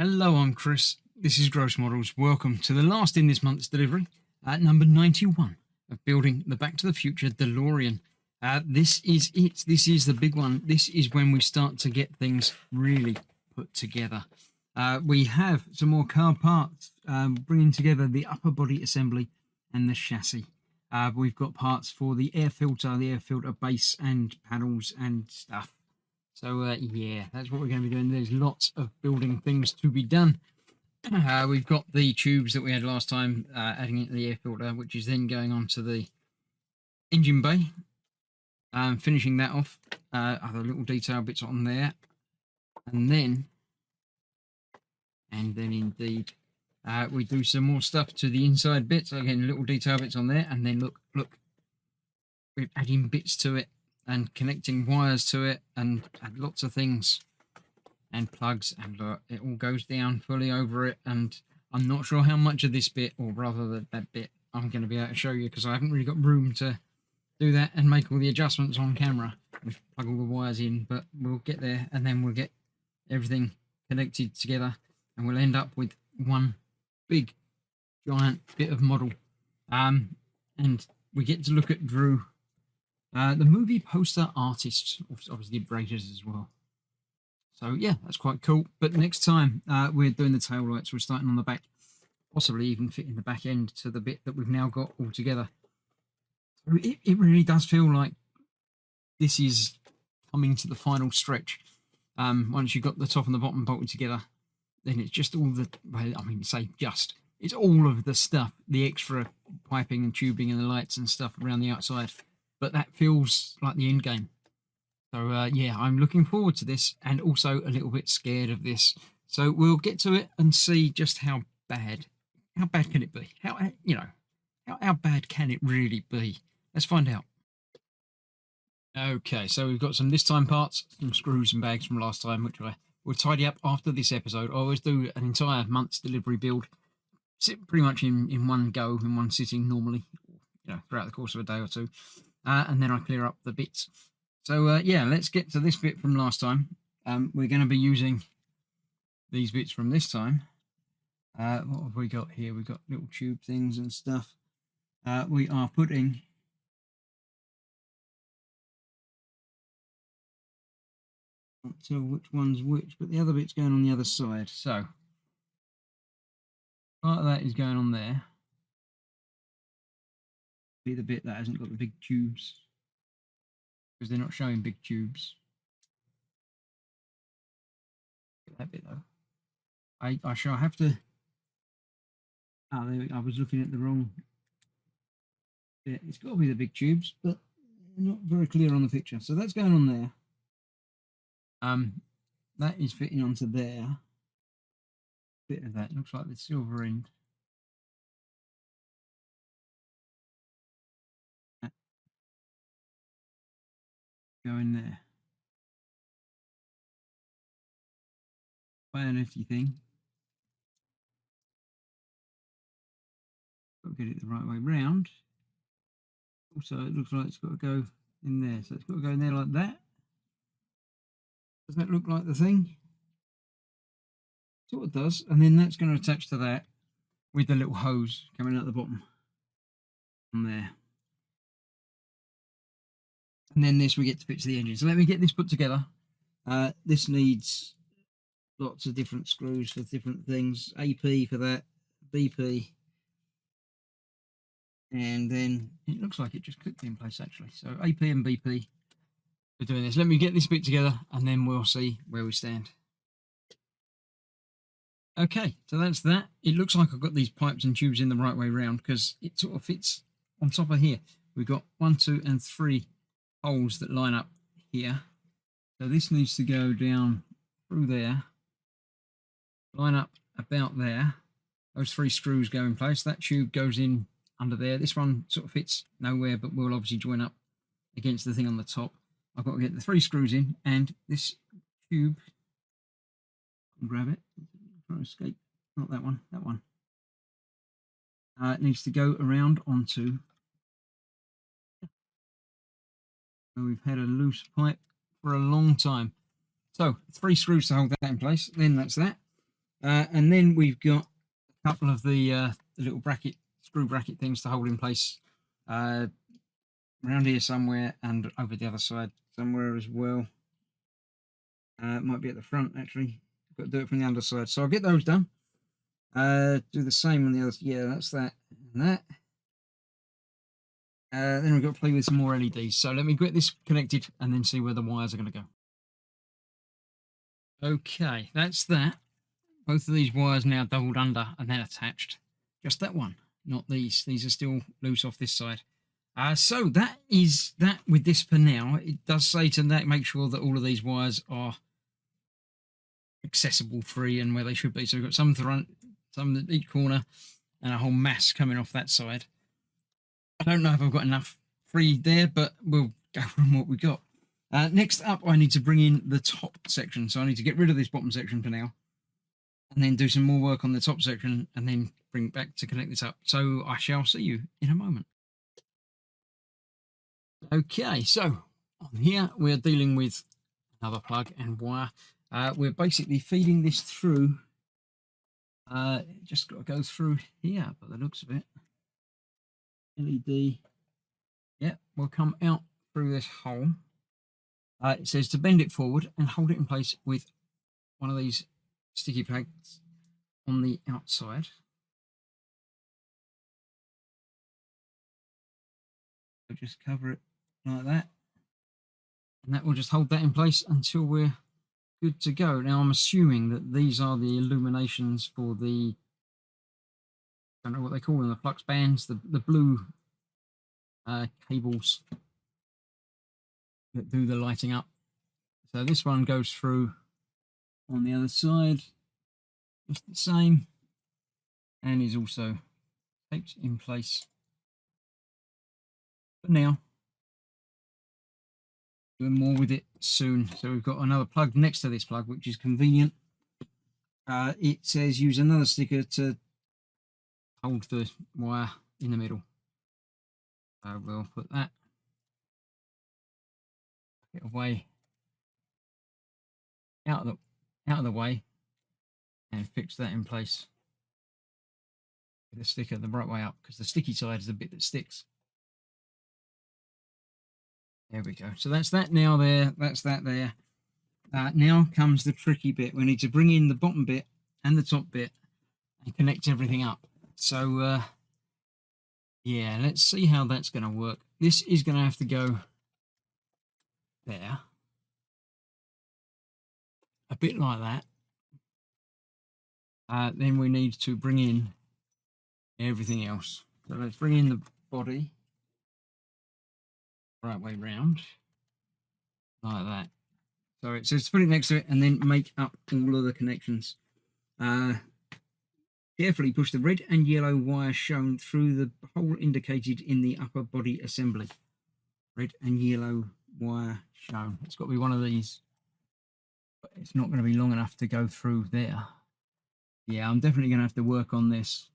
Hello, I'm Chris. This is Gross Models. Welcome to the last in this month's delivery, number 91 of building the Back to the Future DeLorean. This is it. This is the big one. This is when we start to get things really put together. We have some more car parts, bringing together the upper body assembly and the chassis. We've got parts for the air filter base and panels and stuff. So yeah, that's what we're going to be doing. There's lots of building things to be done. We've got the tubes that we had last time, adding into the air filter, which is then going on to the engine bay, finishing that off. Other little detail bits on there, and then indeed we do some more stuff to the inside bits. Again, little detail bits on there, and then look, we're adding bits to it and connecting wires to it and lots of things and plugs, and it all goes down fully over it. And I'm not sure how much of this bit, or rather that bit, I'm going to be able to show you, because I haven't really got room to do that and make all the adjustments on camera. We plug all the wires in, but we'll get there, and then we'll get everything connected together, and we'll end up with one big giant bit of model. And we get to look at Drew, the movie poster artist, obviously did Raiders as well. So yeah, that's quite cool. But next time we're doing the tail lights, we're starting on the back, possibly even fitting the back end to the bit that we've now got all together. So it really does feel like this is coming to the final stretch. Once you've got the top and the bottom bolted together, then it's just all the, it's all of the stuff, the extra piping and tubing and the lights and stuff around the outside. But that feels like the end game. So yeah, I'm looking forward to this, and also a little bit scared of this. So we'll get to it and see just how bad can it be? How bad can it really be? Let's find out. Okay, so we've got some this time parts, some screws and bags from last time, which I will tidy up after this episode. I always do an entire month's delivery build, pretty much in one go, in one sitting normally, throughout the course of a day or two. And then I clear up the bits. So yeah, let's get to this bit from last time. We're going to be using these bits from this time. What have we got here? We've got little tube things and stuff. We are putting not tell which one's which, but the other bit's going on the other side. So part of that is going on there. Be the bit that hasn't got the big tubes, because they're not showing big tubes. That bit though, I shall have to. I was looking at the wrong bit. It's got to be the big tubes, but not very clear on the picture. So that's going on there. That is fitting onto there. Bit of that looks like the silver end. Go in there. Bayonetty thing. Got to get it the right way round. Also, it looks like it's got to go in there. So it's got to go in there like that. Does that look like the thing? Sort of does. And then that's going to attach to that with the little hose coming out the bottom from there. And then this we get to fit to the engine. So let me get this put together. This needs lots of different screws for different things. AP for that, BP. And then it looks like it just clicked in place actually. So AP and BP for doing this. Let me get this bit together and then we'll see where we stand. Okay, so that's that. It looks like I've got these pipes and tubes in the right way round, because it sort of fits on top of here. We've got 1, 2, and 3 holes that line up here. So this needs to go down through there, line up about there. Those 3 screws go in place. That tube goes in under there. This one sort of fits nowhere, but we'll obviously join up against the thing on the top. I've got to get the 3 screws in, and this tube, grab it, try to escape, not that one, that one. It needs to go around onto, we've had a loose pipe for a long time. So 3 screws to hold that in place. Then that's that. And then we've got a couple of the little screw bracket things to hold in place around here somewhere, and over the other side somewhere as well. It might be at the front actually. Got to do it from the underside, so I'll get those done. Do the same on the other. Yeah, that's that and that. Then we've got to play with some more LEDs. So let me get this connected and then see where the wires are going to go. Okay, that's that. Both of these wires now doubled under and then attached. Just that one, not these. These are still loose off this side. So that is that with this for now. It does say to make sure that all of these wires are accessible, free, and where they should be. So we've got some front, some at each corner, and a whole mass coming off that side. I don't know if I've got enough free there, but we'll go from what we got. Next up, I need to bring in the top section. So I need to get rid of this bottom section for now, and then do some more work on the top section, and then bring it back to connect this up. So I shall see you in a moment. Okay, so on here we're dealing with another plug and wire. We're basically feeding this through. Just got to go through here, by the looks of it. LED. Yeah, will come out through this hole. It says to bend it forward and hold it in place with one of these sticky pads on the outside. So just cover it like that, and that will just hold that in place until we're good to go. Now I'm assuming that these are the illuminations for the, I don't know what they call them, the flux bands, the blue cables that do the lighting up. So this one goes through on the other side, just the same, and is also taped in place for now. Doing more with it soon. So we've got another plug next to this plug, which is convenient. It says use another sticker to hold the wire in the middle. We'll put that away, out of the way, and fix that in place with the sticker the right way up, because the sticky side is the bit that sticks. There we go. So that's that now there. That's that there. Now comes the tricky bit. We need to bring in the bottom bit and the top bit and connect everything up. So yeah, let's see how that's going to work. This is going to have to go there, a bit like that. Then we need to bring in everything else. So let's bring in the body right way round, like that. So it says to put it next to it and then make up all of the connections. Carefully push the red and yellow wire shown through the hole indicated in the upper body assembly. Red and yellow wire shown. It's got to be one of these, but it's not going to be long enough to go through there. Yeah, I'm definitely going to have to work on this.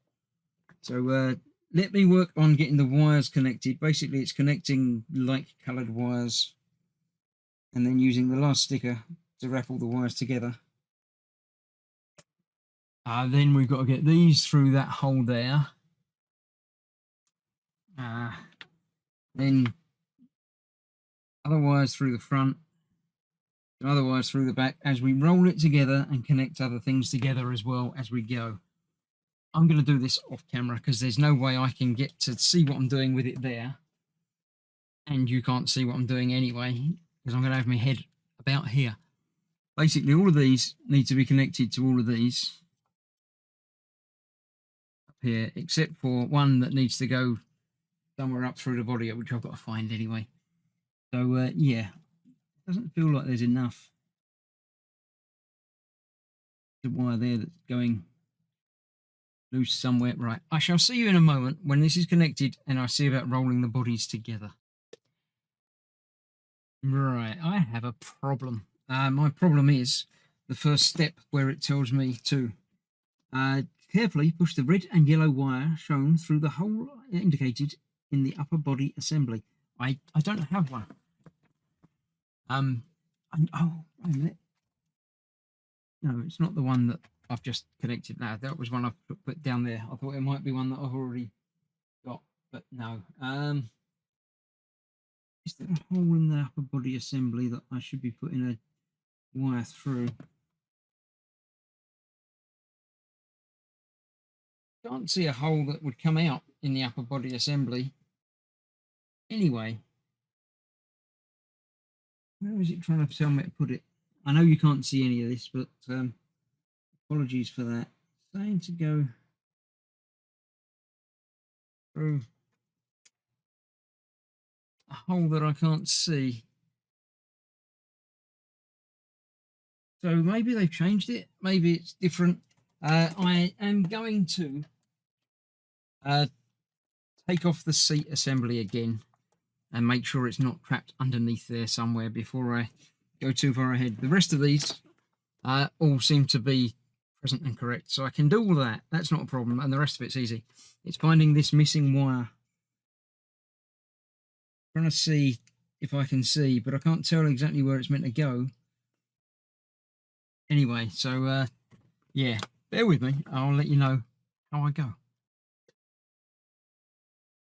So let me work on getting the wires connected. Basically, it's connecting light-coloured wires and then using the last sticker to wrap all the wires together. Then we've got to get these through that hole there. Then other wires through the front, other wires through the back, as we roll it together and connect other things together as well as we go. I'm going to do this off camera because there's no way I can get to see what I'm doing with it there, and you can't see what I'm doing anyway because I'm going to have my head about here. Basically, all of these need to be connected to all of these up here, except for one that needs to go somewhere up through the body, which I've got to find anyway. So yeah, it doesn't feel like there's enough. The wire there that's going loose somewhere. Right, I shall see you in a moment when this is connected and I see about rolling the bodies together. Right, I have a problem. My problem is the first step where it tells me to carefully push the red and yellow wire shown through the hole indicated in the upper body assembly. I don't have one. Oh, wait a minute. No, it's not the one that I've just connected now. That was one I put down there. I thought it might be one that I've already got, but no. Is there a hole in the upper body assembly that I should be putting a wire through? Can't see a hole that would come out in the upper body assembly. Anyway, where is it trying to tell me to put it? I know you can't see any of this, but apologies for that. Saying to go through a hole that I can't see. So maybe they've changed it. Maybe it's different. I am going to take off the seat assembly again and make sure it's not trapped underneath there somewhere before I go too far ahead. The rest of these all seem to be present and correct, so I can do all that. That's not a problem, and the rest of it's easy. It's finding this missing wire. I'm trying to see if I can see, but I can't tell exactly where it's meant to go. Anyway, so yeah, bear with me. I'll let you know how I go.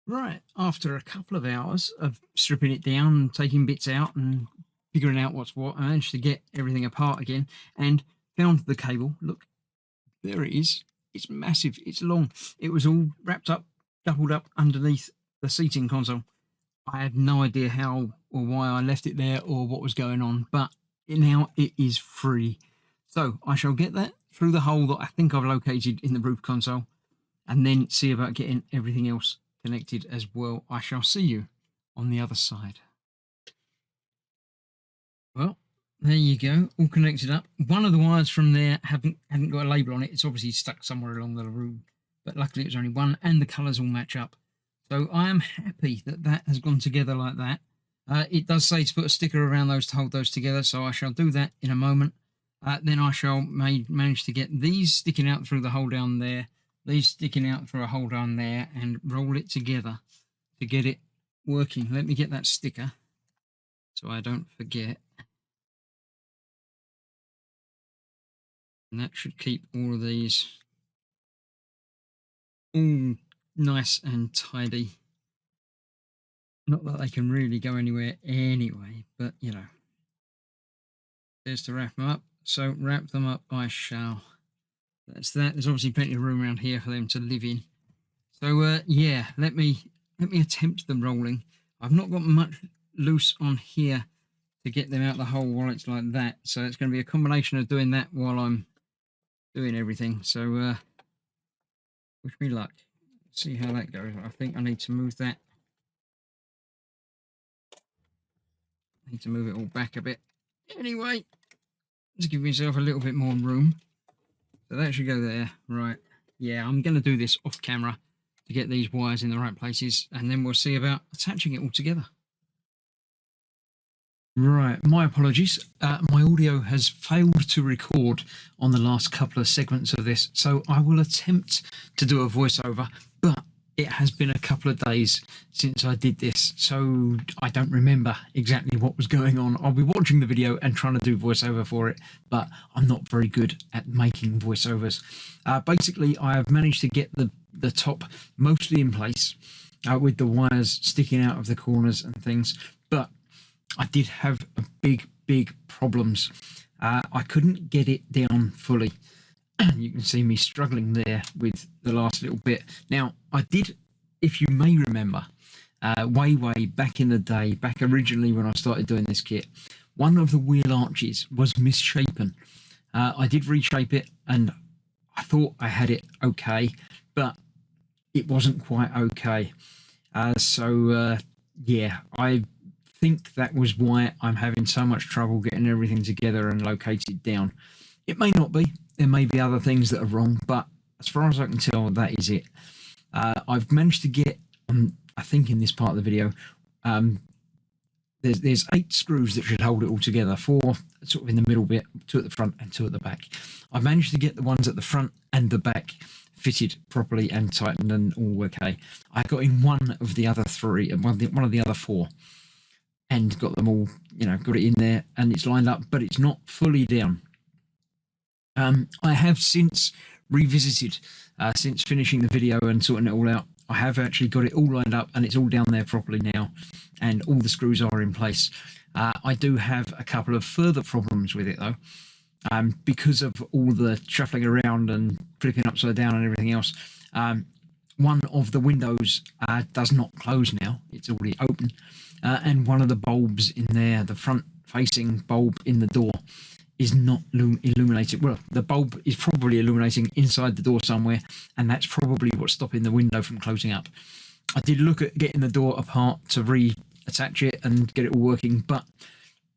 Right, after a couple of hours of stripping it down, taking bits out and figuring out what's what, I managed to get everything apart again and found the cable. Look, there it is. It's massive. It's long. It was all wrapped up, doubled up underneath the seating console. I had no idea how or why I left it there or what was going on, but now it is free. So I shall get that through the hole that I think I've located in the roof console and then see about getting everything else connected as well. I shall see you on the other side. Well, there you go, all connected up. One of the wires from there hadn't got a label on it. It's obviously stuck somewhere along the room, but luckily it's only one and the colours all match up. So I am happy that that has gone together like that. It does say to put a sticker around those to hold those together, so I shall do that in a moment. Then I shall manage to get these sticking out through the hole down there, these sticking out through a hole down there, and roll it together to get it working. Let me get that sticker so I don't forget. And that should keep all of these all nice and tidy. Not that they can really go anywhere anyway, but you know. There's to wrap them up. So wrap them up I shall. That's that. There's obviously plenty of room around here for them to live in. So yeah, let me attempt the rolling. I've not got much loose on here to get them out the hole while it's like that. So it's going to be a combination of doing that while I'm doing everything. So wish me luck. Let's see how that goes. I think I need to move that. I need to move it all back a bit. Anyway, just give myself a little bit more room. So that should go there. Right. Yeah, I'm going to do this off camera to get these wires in the right places, and then we'll see about attaching it all together. Right, my apologies. My audio has failed to record on the last couple of segments of this, so I will attempt to do a voiceover, but it has been a couple of days since I did this, so I don't remember exactly what was going on. I'll be watching the video and trying to do voiceover for it, but I'm not very good at making voiceovers. Basically, I have managed to get the top mostly in place with the wires sticking out of the corners and things, but I did have a big problems. I couldn't get it down fully. You can see me struggling there with the last little bit. Now, I did, if you may remember, way back in the day, back originally when I started doing this kit, one of the wheel arches was misshapen. I did reshape it and I thought I had it okay, but it wasn't quite okay. Yeah, I think that was why I'm having so much trouble getting everything together and located down. It may not be. There may be other things that are wrong, but as far as I can tell, that is it. I've managed to get, I think in this part of the video, there's 8 screws that should hold it all together, 4 sort of in the middle bit, 2 at the front and 2 at the back. I've managed to get the ones at the front and the back fitted properly and tightened and all okay. I got in one of the other 3 and one of the other 4 and got them all, got it in there and it's lined up, but it's not fully down. I have since revisited, since finishing the video and sorting it all out. I have actually got it all lined up and it's all down there properly now, and all the screws are in place. I do have a couple of further problems with it though, because of all the shuffling around and flipping upside down and everything else. One of the windows does not close now, it's already open, and one of the bulbs in there, the front facing bulb in the door, is not illuminated. Well, the bulb is probably illuminating inside the door somewhere, and that's probably what's stopping the window from closing up. I did look at getting the door apart to reattach it and get it all working, but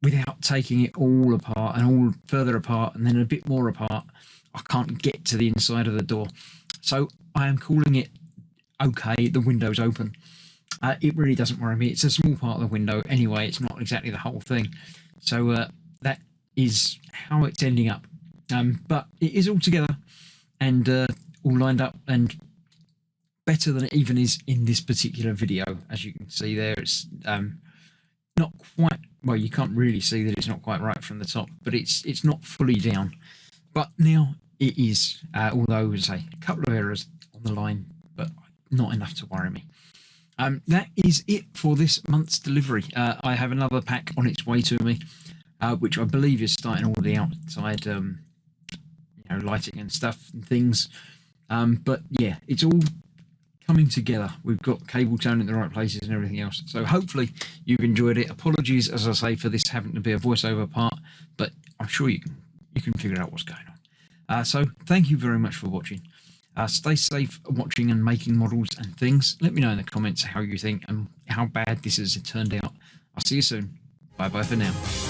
without taking it all apart and all further apart and then a bit more apart, I can't get to the inside of the door. So I am calling it okay, the window's open. It really doesn't worry me. It's a small part of the window anyway. It's not exactly the whole thing. So that is how it's ending up. But it is all together and all lined up and better than it even is in this particular video. As you can see there, it's not quite, well, you can't really see that it's not quite right from the top, but it's not fully down. But now it is, although, as I say, a couple of errors on the line, but not enough to worry me. That is it for this month's delivery. I have another pack on its way to me, which I believe is starting all the outside lighting and stuff and things. But yeah, it's all coming together. We've got cable tone in the right places and everything else. So hopefully you've enjoyed it. Apologies, as I say, for this having to be a voiceover part, but I'm sure you can figure out what's going on. So thank you very much for watching. Stay safe watching and making models and things. Let me know in the comments how you think and how bad this has turned out. I'll see you soon. Bye bye for now.